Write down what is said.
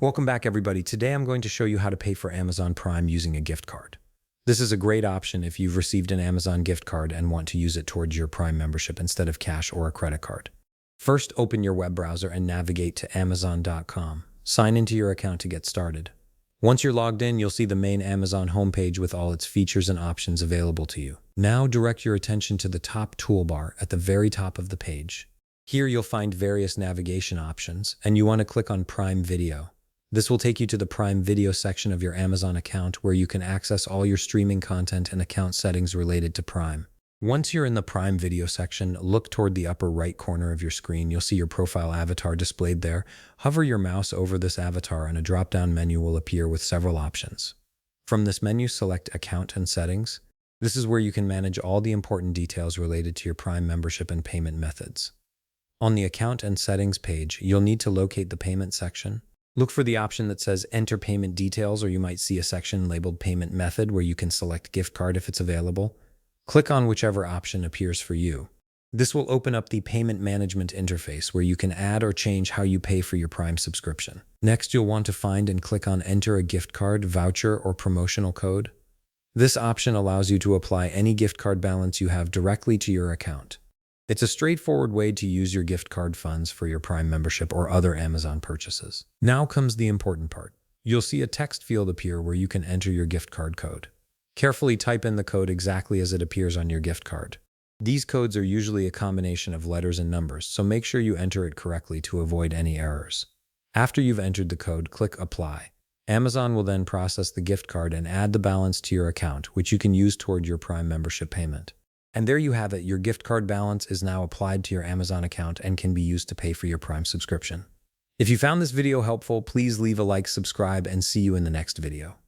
Welcome back, everybody. Today I'm going to show you how to pay for Amazon Prime using a gift card. This is a great option if you've received an Amazon gift card and want to use it towards your Prime membership instead of cash or a credit card. First, open your web browser and navigate to Amazon.com. Sign into your account to get started. Once you're logged in, you'll see the main Amazon homepage with all its features and options available to you. Now direct your attention to the top toolbar at the very top of the page. Here you'll find various navigation options, and you want to click on Prime Video. This will take you to the Prime Video section of your Amazon account where you can access all your streaming content and account settings related to Prime. Once you're in the Prime Video section, look toward the upper right corner of your screen. You'll see your profile avatar displayed there. Hover your mouse over this avatar and a drop-down menu will appear with several options. From this menu, select Account and Settings. This is where you can manage all the important details related to your Prime membership and payment methods. On the Account and Settings page, you'll need to locate the Payment section. Look for the option that says Enter Payment Details, or you might see a section labeled Payment Method where you can select gift card if it's available. Click on whichever option appears for you. This will open up the Payment Management interface where you can add or change how you pay for your Prime subscription. Next, you'll want to find and click on Enter a gift card, voucher, or promotional code. This option allows you to apply any gift card balance you have directly to your account. It's a straightforward way to use your gift card funds for your Prime membership or other Amazon purchases. Now comes the important part. You'll see a text field appear where you can enter your gift card code. Carefully type in the code exactly as it appears on your gift card. These codes are usually a combination of letters and numbers, so make sure you enter it correctly to avoid any errors. After you've entered the code, click Apply. Amazon will then process the gift card and add the balance to your account, which you can use toward your Prime membership payment. And there you have it. Your gift card balance is now applied to your Amazon account and can be used to pay for your Prime subscription. If you found this video helpful, please leave a like, subscribe, and see you in the next video.